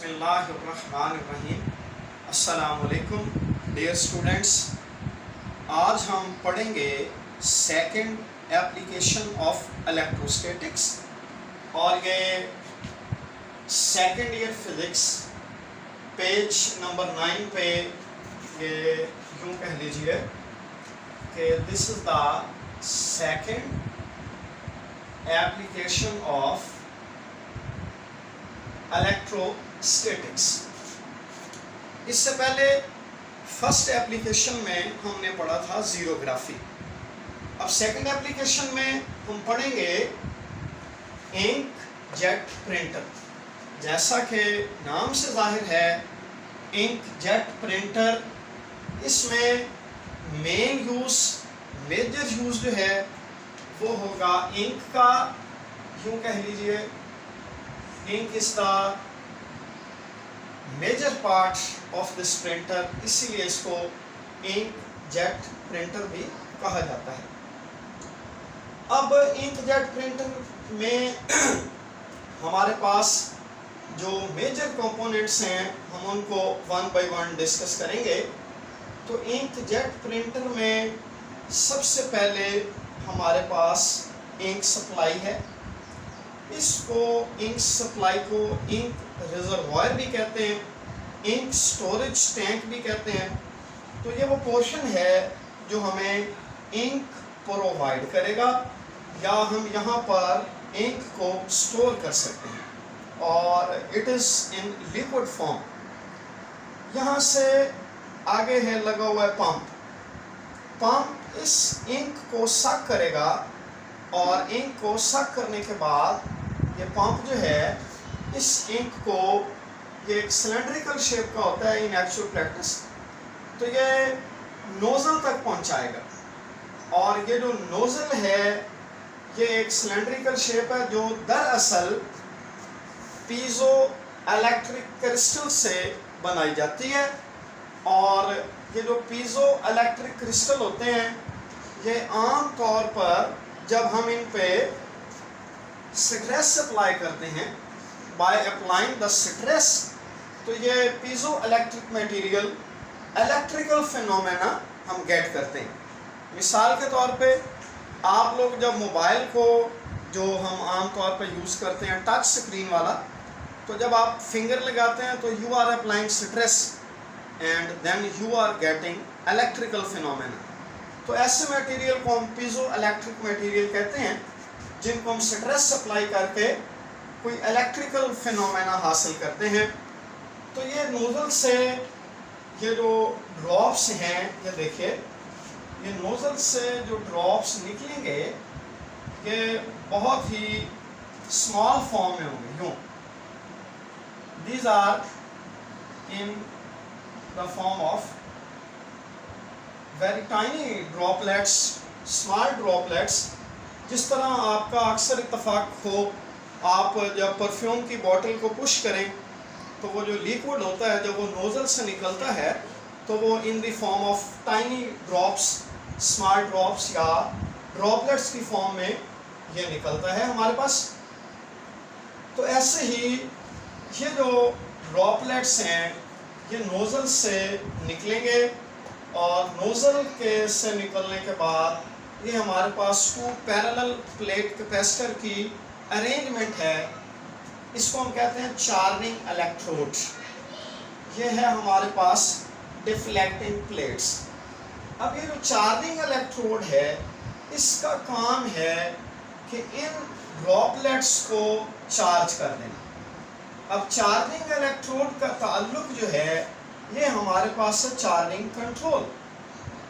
बिस्मिल्लाहिर्रहमानिर्रहीम। अस्सलामुअलैकुम dear students, आज हम पढ़ेंगे सेकंड एप्लीकेशन ऑफ इलेक्ट्रोस्टैटिक्स और ये second year physics page number 9 पे ये यूँ कह लीजिए कि this is the second application of electrostatics. इससे पहले फर्स्ट एप्लीकेशन में हमने पढ़ा था ज़ीरोग्राफी। अब सेकंड एप्लीकेशन में हम पढ़ेंगे इंक जेट प्रिंटर। जैसा कि नाम से जाहिर है इंक जेट प्रिंटर, इसमें मेजर यूज़ जो है वो होगा इंक का। यूँ कह लीजिए ink is the major part of this printer, इसीलिए इसको इंक जेट प्रिंटर भी कहा जाता है। अब इंक जेट प्रिंटर में हमारे पास जो मेजर कंपोनेंट्स हैं हम उनको वन बाय वन डिस्कस करेंगे। तो इंक जेट प्रिंटर में सबसे पहले हमारे पास इंक सप्लाई है। इसको इंक सप्लाई को इंक रिजर्वायर भी कहते हैं, इंक स्टोरेज टैंक भी कहते हैं। तो ये वो पोर्शन है जो हमें इंक प्रोवाइड करेगा, या हम यहाँ पर इंक को स्टोर कर सकते हैं, और it is in liquid form. यहाँ से आगे है लगा हुआ है पंप इस इंक को सक करेगा, और इंक को सक करने के बाद ये पंप जो है इस इंक को, ये एक सिलेंड्रिकल शेप का होता है इन एक्चुअल प्रैक्टिस, तो ये नोज़ल तक पहुंचाएगा। और ये जो नोज़ल है ये एक सिलेंड्रिकल शेप है जो दरअसल पीजो इलेक्ट्रिक क्रिस्टल से बनाई जाती है। और ये जो पीजो इलेक्ट्रिक क्रिस्टल होते हैं ये आम तौर पर जब हम इन पे स्ट्रेस अप्लाई करते हैं, बाय अप्लाइंग द स्ट्रेस, तो ये piezo electric material electrical phenomena हम गेट करते हैं। मिसाल के तौर पे आप लोग जब मोबाइल को, जो हम आम तौर पे यूज़ करते हैं टच स्क्रीन वाला, तो जब आप फिंगर लगाते हैं तो you are applying stress and then you are getting electrical phenomena. तो ऐसे मटेरियल को हम पीजो इलेक्ट्रिक मटेरियल कहते हैं, जिनको हम स्ट्रेस अप्लाई करके कोई इलेक्ट्रिकल फिनोमेना हासिल करते हैं। तो ये नोज़ल से ये जो ड्रॉप्स हैं, ये देखिए ये नोज़ल से जो ड्रॉप्स निकलेंगे ये बहुत ही स्मॉल फॉर्म में होंगे। यूँ these are in the form of very tiny droplets, small droplets. जिस तरह आपका अक्सर इत्तफाक हो, आप जब परफ्यूम की बोतल को पुश करें तो वो जो लिक्विड होता है जब वो नोज़ल से निकलता है तो वो इन the form of tiny drops, small drops या ड्रॉपलेट्स की फॉर्म में ये निकलता है हमारे पास। तो ऐसे ही ये जो ड्रॉपलेट्स हैं ये नोज़ल से निकलेंगे, और नोज़ल के से निकलने के बाद ये हमारे पास टू पैरेलल प्लेट कैपेसिटर की अरेंजमेंट है। इसको हम कहते हैं चार्जिंग इलेक्ट्रोड। ये है हमारे पास डिफ्लेक्टिंग प्लेट्स। अब ये जो चार्जिंग इलेक्ट्रोड है इसका काम है कि इन ड्रॉपलेट्स को चार्ज कर देना। अब चार्जिंग इलेक्ट्रोड का ताल्लुक जो है ये हमारे पास है चार्जिंग कंट्रोल।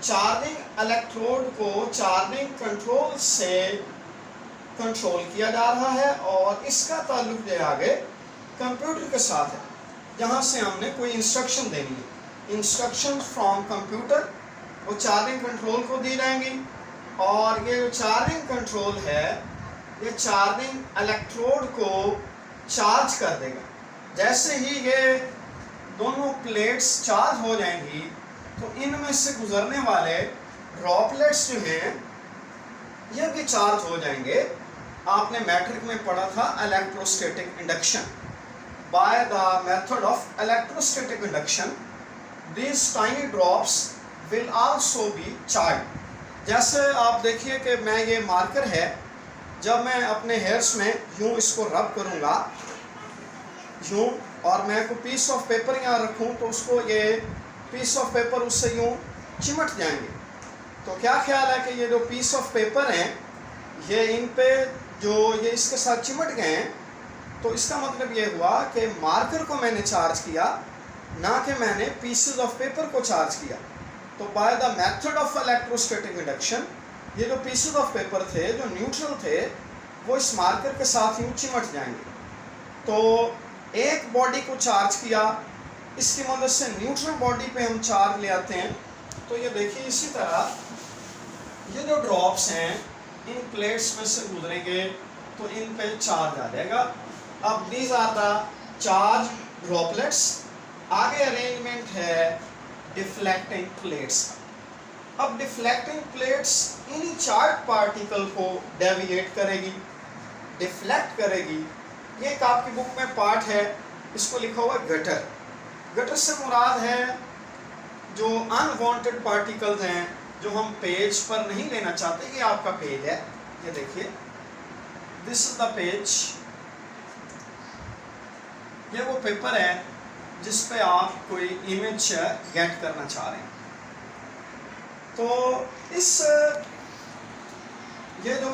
चार्जिंग इलेक्ट्रोड को चार्जिंग कंट्रोल से कंट्रोल किया जा रहा है, और इसका ताल्लुक जो आगे कंप्यूटर के साथ है, जहाँ से हमने कोई इंस्ट्रक्शन देनी है। इंस्ट्रक्शन फ्रॉम कंप्यूटर वो चार्जिंग कंट्रोल को दी जाएंगी, और ये जो चार्जिंग कंट्रोल है ये चार्जिंग इलेक्ट्रोड को चार्ज कर देगा। जैसे ही ये दोनों प्लेट्स चार्ज हो जाएंगी तो इनमें से गुजरने वाले ड्रॉपलेट्स जो हैं ये भी चार्ज हो जाएंगे। आपने मैट्रिक में पढ़ा था electrostatic induction by the method electrostatic induction, these tiny drops will also be charged. जैसे आप देखिए कि मैं ये मार्कर है, जब मैं अपने हेयर्स में यूँ इसको रब करूँगा यूँ, और मैं कोई पीस ऑफ पेपर यहाँ रखूँ तो उसको ये पीस ऑफ पेपर उससे यूँ चिमट जाएंगे। तो क्या ख्याल है कि ये जो पीस ऑफ पेपर हैं ये इन पे जो ये इसके साथ चिमट गए हैं, तो इसका मतलब ये हुआ कि मार्कर को मैंने चार्ज किया, ना कि मैंने पीसेस ऑफ पेपर को चार्ज किया। तो by the method of electrostatic induction ये जो पीसेस ऑफ पेपर थे जो न्यूट्रल थे वो इस मार्कर के साथ यूँ चिमट जाएंगे। तो एक बॉडी को चार्ज किया, इसकी मदद से न्यूट्रल बॉडी पे हम चार्ज ले आते हैं। तो ये देखिए इसी तरह ये जो ड्रॉप्स हैं इन प्लेट्स में से गुजरेंगे तो इन पे चार्ज आ जाएगा। अब these are the charge droplets. आगे अरेंजमेंट है डिफ्लेक्टिंग प्लेट्स का। अब डिफ्लेक्टिंग प्लेट्स इन्हीं चार्ज पार्टिकल को डेविएट करेगी, डिफ्लेक्ट करेगी। ये एक आपकी बुक में पार्ट है, इसको लिखा हुआ गटर। गटर से मुराद है जो अनवांटेड पार्टिकल्स हैं जो हम पेज पर नहीं लेना चाहते। ये आपका पेज है, ये देखिए दिस इज द पेज। ये वो पेपर है जिस पे आप कोई इमेज गेट करना चाह रहे हैं। तो इस ये जो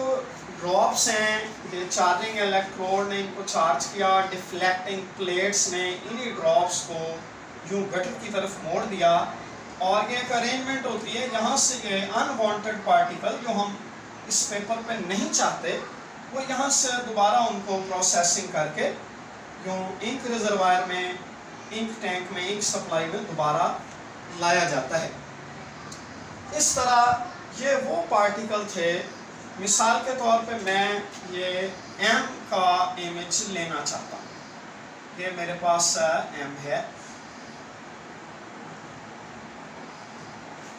ड्रॉप्स हैं ये चार्जिंग इलेक्ट्रोड ने इनको चार्ज किया, डिफ्लेक्टिंग प्लेट्स ने इन्हीं ड्रॉप्स को यूँ गटर की तरफ मोड़ दिया, और ये एक अरेंजमेंट होती है यहाँ से ये अनवांटेड पार्टिकल जो हम इस पेपर पे नहीं चाहते वो यहाँ से दोबारा उनको प्रोसेसिंग करके यूँ इंक रिजर्वायर में, इंक टैंक में, इंक सप्लाई में दोबारा लाया जाता है। इस तरह ये वो पार्टिकल थे। मिसाल के तौर पे मैं ये M का इमेज लेना चाहता हूँ। ये मेरे पास M है,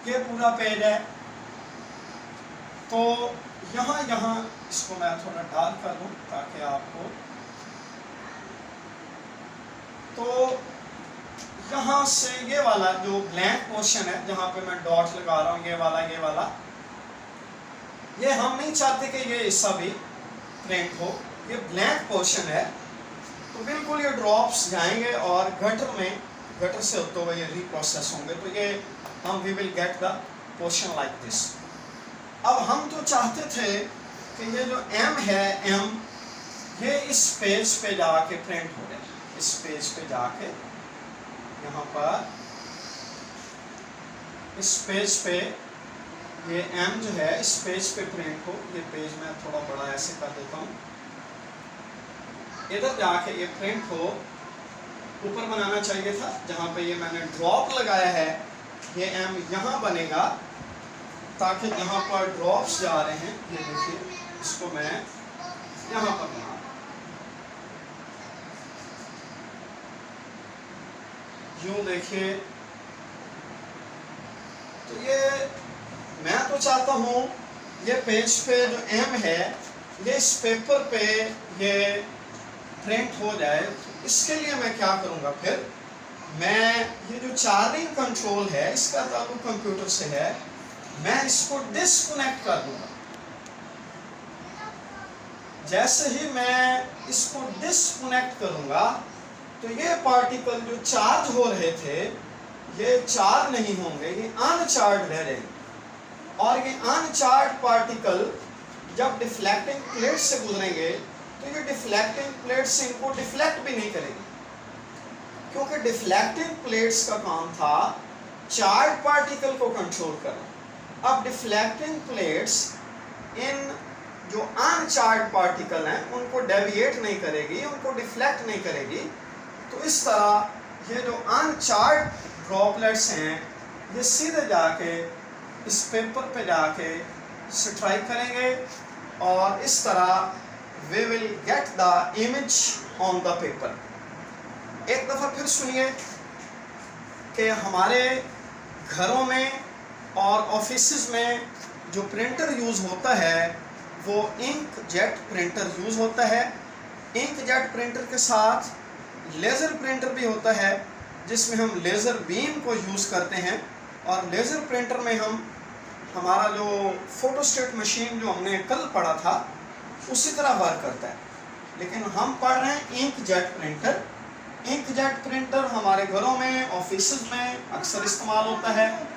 ये पूरा पेज है। तो यहाँ इसको मैं थोड़ा डार्क कर दूँ ताकि आपको, तो यहाँ से ये वाला जो ब्लैंक पोर्शन है जहाँ पे मैं डॉट लगा रहा हूँ, ये वाला ये हम नहीं चाहते कि ये हिस्सा भी प्रिंट हो, ये ब्लैंक पोर्शन है। तो बिल्कुल ये ड्रॉप्स जाएंगे और गटर से होते हुए ये रीप्रोसेस होंगे। तो ये हम we will get the portion like this. अब हम तो चाहते थे कि ये जो M है, M ये इस पेज पे जाके प्रिंट हो जाए। इस पेज पे जाके यहाँ पर इस पेज पे ये M जो है इस पेज पे प्रिंट हो। ये पेज मैं थोड़ा बड़ा ऐसे कर देता हूँ, इधर जाके ये प्रिंट हो। ऊपर बनाना चाहिए था जहाँ पे ये मैंने ड्रॉप लगाया है, ये M यहाँ बनेगा ताकि यहाँ पर ड्रॉप्स जा रहे हैं। ये देखिए इसको मैं यहाँ पर बना, यूँ देखिए। तो ये मैं तो चाहता हूँ ये पेज पे जो M है ये इस पेपर पे ये प्रिंट हो जाए। तो इसके लिए मैं क्या करूँगा, फिर मैं ये जो चार्जिंग कंट्रोल है इसका ताल्लुक कंप्यूटर से है, मैं इसको डिस्कनेक्ट कर दूंगा। जैसे ही मैं इसको डिस्कनेक्ट करूंगा तो ये पार्टिकल जो चार्ज हो रहे थे ये चार्ज नहीं होंगे, ये अनचार्ज रह जाएंगे। और ये अनचार्ज पार्टिकल जब डिफ्लेक्टिंग प्लेट से गुजरेंगे तो ये डिफ्लेक्टिंग प्लेट से इनको डिफ्लेक्ट भी नहीं करेंगे, क्योंकि डिफ्लेक्टिंग प्लेट्स का काम था चार्ज पार्टिकल को कंट्रोल करना। अब डिफ्लेक्टिंग प्लेट्स इन जो अनचार्ज पार्टिकल हैं उनको डेविएट नहीं करेगी, उनको डिफ्लेक्ट नहीं करेगी। तो इस तरह ये जो अनचार्ज ड्रॉपलेट्स हैं ये सीधे जाके इस पेपर पे जाके स्ट्राइक करेंगे और इस तरह we will get the image on the paper. एक दफ़ा फिर सुनिए कि हमारे घरों में और ऑफिसेज में जो प्रिंटर यूज़ होता है वो इंक जेट प्रिंटर यूज़ होता है। इंक जेट प्रिंटर के साथ लेज़र प्रिंटर भी होता है। जिसमें हम लेज़र बीम को यूज़ करते हैं, और लेज़र प्रिंटर में हम हमारा जो फोटोस्टेट मशीन जो हमने कल पढ़ा था उसी तरह वर्क करता है, लेकिन हम पढ़ रहे हैं ink jet printer. Ink jet printer हमारे घरों में, ऑफिस में अक्सर इस्तेमाल होता है।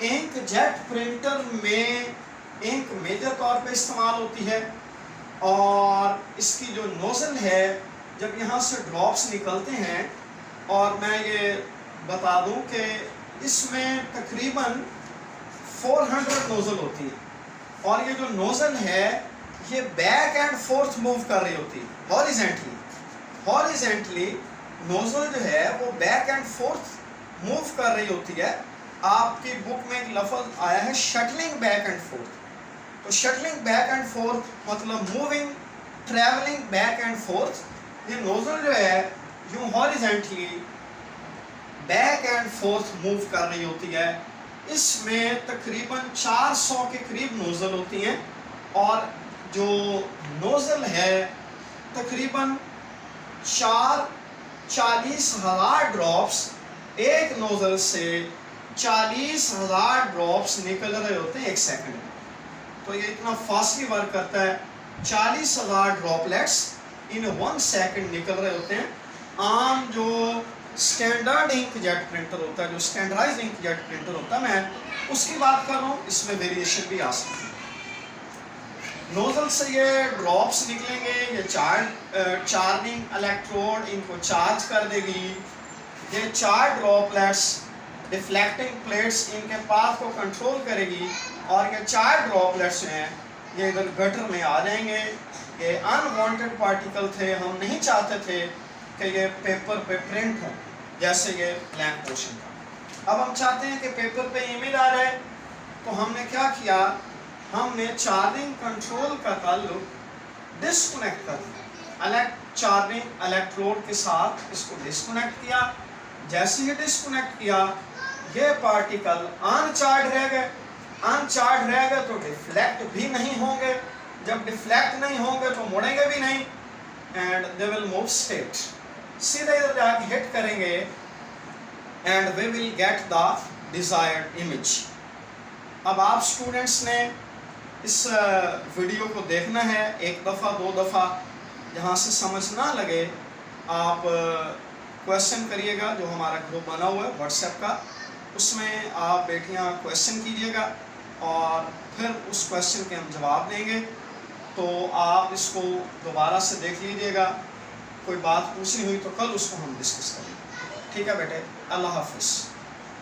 इंक जेट प्रिंटर में इंक मेजर तौर पे इस्तेमाल होती है, और इसकी जो नोज़ल है, जब यहाँ से ड्रॉप्स निकलते हैं, और मैं ये बता दूं कि इसमें तकरीबन 400 नोज़ल होती है, और ये जो नोज़ल है ये बैक एंड फोर्थ मूव कर रही होती है हॉरिजेंटली नोज़ल जो है वो बैक एंड फोर्थ मूव कर रही होती है। आपकी बुक में एक लफ्ज़ आया है शटलिंग बैक एंड फोर्थ, तो शटलिंग बैक एंड फोर्थ मतलब moving, travelling back and fourth. ये नोज़ल जो है यूँ horizontally back and fourth move कर रही होती है। इसमें तकरीबन 400 के करीब नोज़ल होती हैं, और जो नोज़ल है तकरीबन 40,000 ड्रॉप्स, एक नोज़ल से 40,000 ड्रॉप्स निकल रहे होते हैं एक सेकंड में। तो ये इतना फास्टली वर्क करता है, 40,000 ड्रॉपलेट्स इन 1 सेकंड निकल रहे होते हैं। आम जो स्टैंडर्ड इंक जेट प्रिंटर होता है, जो स्टैंडर्डाइज इंक जेट प्रिंटर होता है, मैं उसकी बात कर रहा हूँ, इसमें वेरिएशन भी आ सकती है। नोज़ल से ये ड्रॉप्स निकलेंगे, ये चार्जिंग इलेक्ट्रोड इनको चार्ज कर देगी। ये 4 ड्रॉपलेट्स डिफ्लेक्टिंग प्लेट्स इनके पाथ को कंट्रोल करेगी, और ये 4 ड्रॉपलेट्स हैं ये इधर गटर में आ जाएंगे। ये अनवांटेड पार्टिकल थे, हम नहीं चाहते थे कि ये पेपर पे प्रिंट हो, जैसे ये ब्लैंक पोर्शन का। अब हम चाहते हैं कि पेपर पे इमेज आ जाए, तो हमने क्या किया, हमने चार्जिंग कंट्रोल का ताल्लुक डिस्कनेक्ट कर दिया। चार्जिंग इलेक्ट्रोड के साथ इसको डिस्कनेक्ट किया। जैसे ही डिस्कनेक्ट किया, ये पार्टिकल अनचार्ज रह गए तो डिफ्लेक्ट भी नहीं होंगे। जब डिफ्लेक्ट नहीं होंगे तो मुड़ेंगे भी नहीं, and they will move straight, सीधे इधर जाके हिट करेंगे, and we will get the desired image. अब आप स्टूडेंट्स ने इस वीडियो को देखना है 1 दफ़ा 2 दफ़ा, जहाँ से समझ ना लगे आप क्वेश्चन करिएगा। जो हमारा ग्रुप बना हुआ है व्हाट्सएप का, उसमें आप बेटियाँ क्वेश्चन कीजिएगा, और फिर उस क्वेश्चन के हम जवाब देंगे। तो आप इसको दोबारा से देख लीजिएगा, कोई बात पूछनी हुई तो कल उसको हम डिस्कस करेंगे। ठीक है बेटे, अल्लाह हाफिज़।